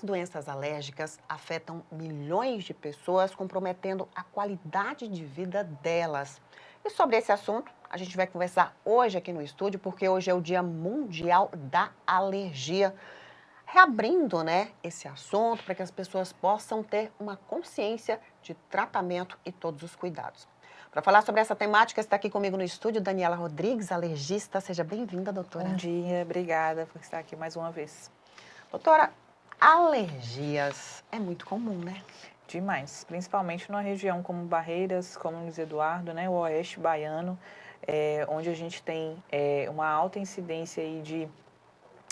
doenças alérgicas afetam milhões de pessoas, comprometendo a qualidade de vida delas. E sobre esse assunto, a gente vai conversar hoje aqui no estúdio, porque hoje é o Dia Mundial da Alergia. Reabrindo, esse assunto para que as pessoas possam ter uma consciência de tratamento e todos os cuidados. Para falar sobre essa temática, está aqui comigo no estúdio Daniela Rodrigues, alergista. Seja bem-vinda, Bom doutora. dia, obrigada por estar aqui mais uma vez. Doutora, alergias é muito comum, né? Demais, principalmente numa região como Barreiras, como Luiz Eduardo, né, o Oeste Baiano, onde a gente tem uma alta incidência aí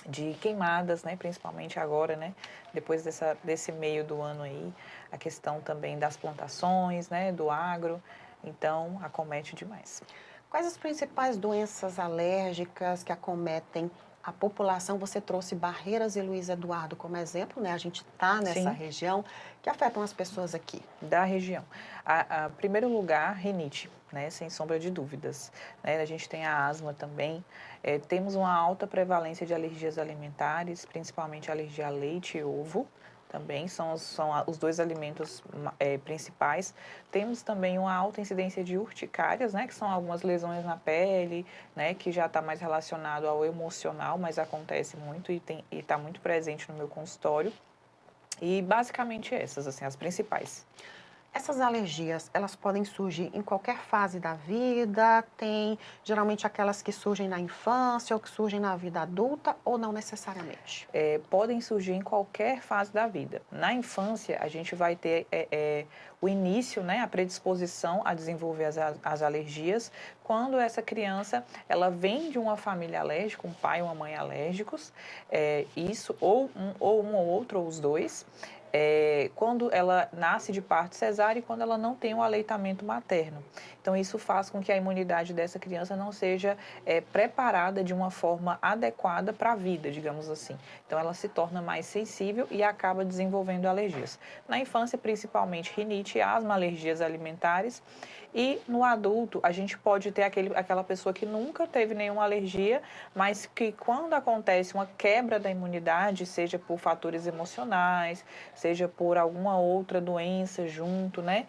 de queimadas, né, principalmente agora, né, depois desse meio do ano aí, a questão também das plantações, né, do agro, então acomete demais. Quais as principais doenças alérgicas que acometem a população? Você trouxe Barreiras e Luiz Eduardo como exemplo, né? A gente está nessa Sim, região que afetam as pessoas aqui. da região. Primeiro lugar, rinite, né, sem sombra de dúvidas. Né? A gente tem a asma também. Temos uma alta prevalência de alergias alimentares, principalmente alergia a leite e ovo. Também são os dois alimentos principais. Temos também uma alta incidência de urticárias, né, que são algumas lesões na pele, né, que já está mais relacionado ao emocional, mas acontece muito e está muito presente no meu consultório. E basicamente essas, assim, as principais. Essas alergias, elas podem surgir em qualquer fase da vida? Tem geralmente aquelas que surgem na infância ou que surgem na vida adulta ou não necessariamente? Podem surgir em qualquer fase da vida. Na infância, a gente vai ter o início, né, a predisposição a desenvolver as alergias, quando essa criança ela vem de uma família alérgica, um pai e uma mãe alérgicos, isso, ou um ou outro, ou os dois. Quando ela nasce de parto cesárea e quando ela não tem um aleitamento materno. Então, isso faz com que a imunidade dessa criança não seja preparada de uma forma adequada para a vida, digamos assim. Então, ela se torna mais sensível e acaba desenvolvendo alergias. Na infância, principalmente rinite, asma, alergias alimentares. E no adulto, a gente pode ter aquela pessoa que nunca teve nenhuma alergia, mas que quando acontece uma quebra da imunidade, seja por fatores emocionais, seja por alguma outra doença junto, né?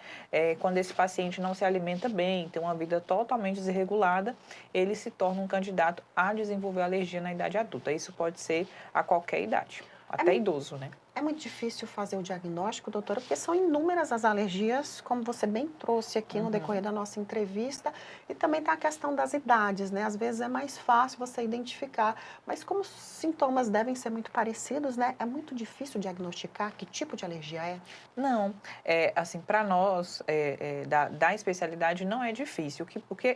Quando esse paciente não se alimenta bem, tem uma vida totalmente desregulada, ele se torna um candidato a desenvolver alergia na idade adulta. Isso pode ser a qualquer idade, É até idoso, né? É muito difícil fazer o diagnóstico, doutora, porque são inúmeras as alergias, como você bem trouxe aqui no decorrer Uhum. da nossa entrevista, e também tem a questão das idades, né? Às vezes é mais fácil você identificar, mas como os sintomas devem ser muito parecidos, né? É muito difícil diagnosticar que tipo de alergia é. Não, assim, para nós da especialidade não é difícil.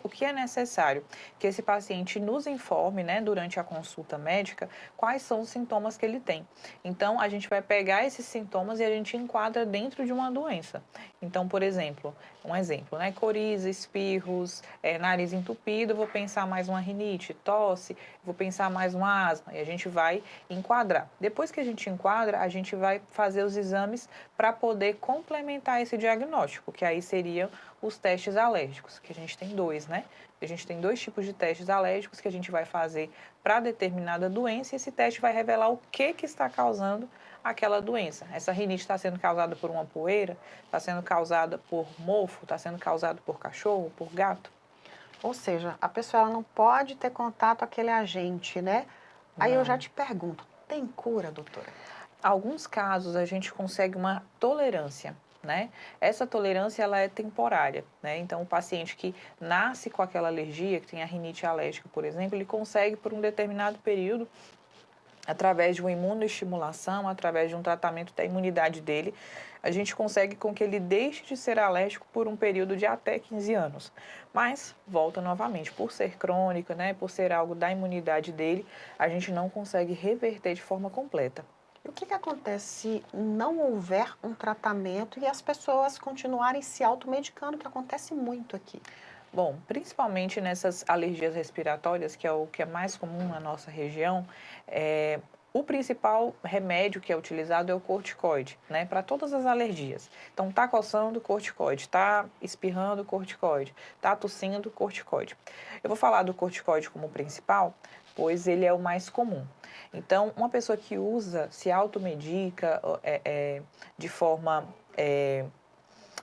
O que é necessário? Que esse paciente nos informe, né, durante a consulta médica, quais são os sintomas que ele tem. Então, a gente vai pegar esses sintomas e a gente enquadra dentro de uma doença. Então, por exemplo, um exemplo, né, coriza, espirros, nariz entupido, vou pensar mais uma rinite, tosse, vou pensar mais uma asma, e a gente vai enquadrar. Depois que a gente enquadra, a gente vai fazer os exames para poder complementar esse diagnóstico, que aí seriam os testes alérgicos, que a gente tem dois, né? A gente tem dois tipos de testes alérgicos que a gente vai fazer para determinada doença e esse teste vai revelar o que está causando aquela doença. Essa rinite está sendo causada por uma poeira, está sendo causada por mofo, está sendo causada por cachorro, por gato? Ou seja, a pessoa ela não pode ter contato com aquele agente, né? Aí eu já Não. te pergunto, tem cura, doutora? Alguns casos a gente consegue uma tolerância, né? Essa tolerância ela é temporária, né? Então o paciente que nasce com aquela alergia, que tem a rinite alérgica, por exemplo, ele consegue por um determinado período, através de uma imunoestimulação, através de um tratamento da imunidade dele, a gente consegue com que ele deixe de ser alérgico por um período de até 15 anos. Mas volta novamente, por ser crônica, né, por ser algo da imunidade dele, a gente não consegue reverter de forma completa. E o que acontece se não houver um tratamento e as pessoas continuarem se automedicando, que acontece muito aqui? Bom, principalmente nessas alergias respiratórias, que é o que é mais comum na nossa região, O principal remédio que é utilizado é o corticoide, né, para todas as alergias. Então, tá coçando, corticoide, tá espirrando, corticoide, tá tossindo, corticoide. Eu vou falar do corticoide como principal, pois ele é o mais comum. Então, uma pessoa que usa, se automedica de forma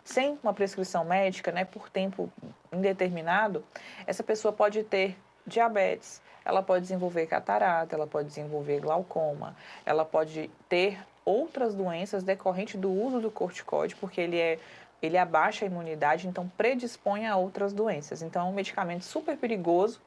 sem uma prescrição médica, né, por tempo indeterminado, essa pessoa pode ter diabetes, ela pode desenvolver catarata, ela pode desenvolver glaucoma, ela pode ter outras doenças decorrentes do uso do corticoide, porque ele abaixa a imunidade, então predispõe a outras doenças. Então, é um medicamento super perigoso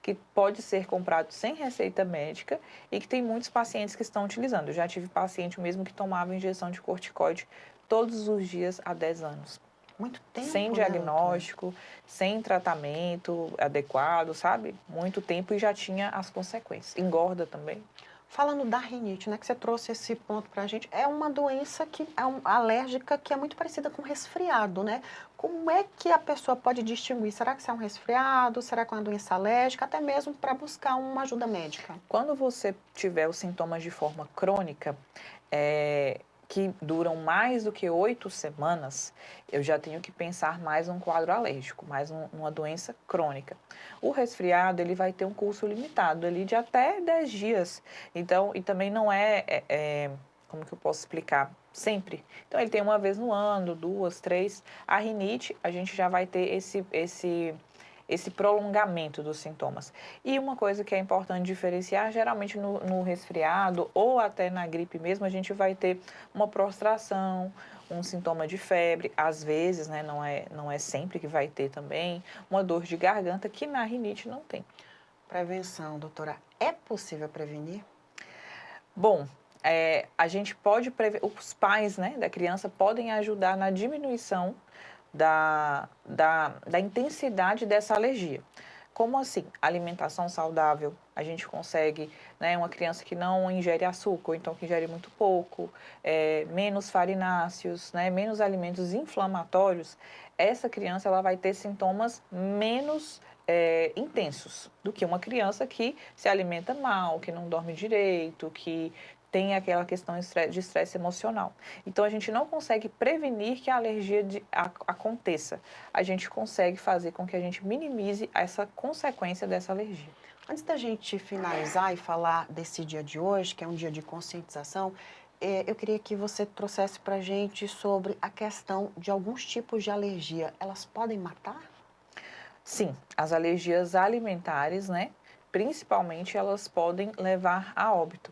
que pode ser comprado sem receita médica e que tem muitos pacientes que estão utilizando. Eu já tive paciente mesmo que tomava injeção de corticoide todos os dias há 10 anos. Muito tempo, Sem né, doutora? diagnóstico, sem tratamento adequado, sabe? Muito tempo e já tinha as consequências. Engorda também. Falando da rinite, né, que você trouxe esse ponto para a gente, é uma doença que é alérgica que é muito parecida com resfriado, né? Como é que a pessoa pode distinguir? Será que isso é um resfriado? Será que é uma doença alérgica? Até mesmo para buscar uma ajuda médica. Quando você tiver os sintomas de forma crônica, que duram mais do que 8 semanas, eu já tenho que pensar mais num quadro alérgico, mais numa doença crônica. O resfriado, ele vai ter um curso limitado ali de até 10 dias. Então, e também não como que eu posso explicar? Sempre. Então, ele tem uma vez no ano, 2, 3. A rinite, a gente já vai ter esse prolongamento dos sintomas. E uma coisa que é importante diferenciar, geralmente no resfriado ou até na gripe mesmo, a gente vai ter uma prostração, um sintoma de febre, às vezes, né, não é sempre que vai ter também, uma dor de garganta que na rinite não tem. Prevenção, doutora, é possível prevenir? Bom, a gente pode prever, os pais, né, da criança podem ajudar na diminuição da intensidade dessa alergia. Como assim? Alimentação saudável, a gente consegue, né, uma criança que não ingere açúcar, ou então que ingere muito pouco, menos farináceos, né, menos alimentos inflamatórios, essa criança ela vai ter sintomas menos intensos do que uma criança que se alimenta mal, que não dorme direito, que tem aquela questão de estresse emocional. Então, a gente não consegue prevenir que a alergia aconteça. A gente consegue fazer com que a gente minimize essa consequência dessa alergia. Antes da gente finalizar e falar desse dia de hoje, que é um dia de conscientização, eu queria que você trouxesse para a gente sobre a questão de alguns tipos de alergia. Elas podem matar? Sim, as alergias alimentares, né? Principalmente, elas podem levar a óbito.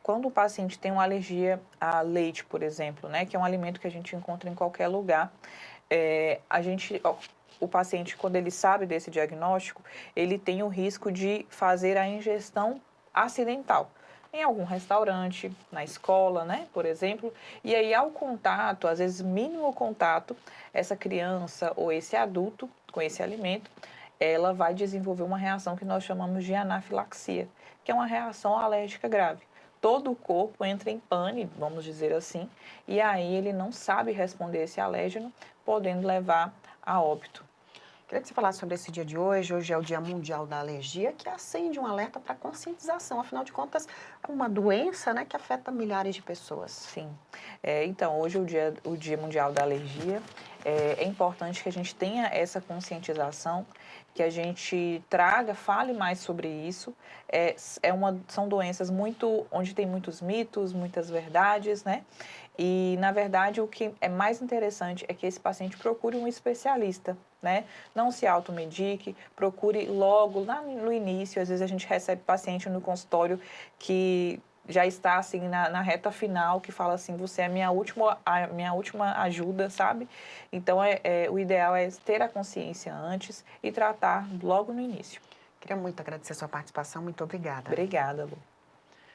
Quando o paciente tem uma alergia a leite, por exemplo, né, que é um alimento que a gente encontra em qualquer lugar, o paciente, quando ele sabe desse diagnóstico, ele tem o risco de fazer a ingestão acidental em algum restaurante, na escola, né, por exemplo, e aí ao contato, às vezes mínimo contato, essa criança ou esse adulto com esse alimento, ela vai desenvolver uma reação que nós chamamos de anafilaxia, que é uma reação alérgica grave. Todo o corpo entra em pane, vamos dizer assim, e aí ele não sabe responder esse alérgeno, podendo levar a óbito. Queria que você falasse sobre esse dia de hoje. Hoje é o Dia Mundial da Alergia, que acende um alerta para conscientização. Afinal de contas, é uma doença, né, que afeta milhares de pessoas. Sim. Então, hoje é o Dia Mundial da Alergia. É importante que a gente tenha essa conscientização, que a gente fale mais sobre isso. São doenças onde tem muitos mitos, muitas verdades, né? E, na verdade, o que é mais interessante é que esse paciente procure um especialista, né? Não se automedique, procure logo, lá no início. Às vezes a gente recebe paciente no consultório que já está assim na reta final, que fala assim, você é a minha última ajuda, sabe? Então, o ideal é ter a consciência antes e tratar logo no início. Queria muito agradecer a sua participação. Muito obrigada. Obrigada, Lu.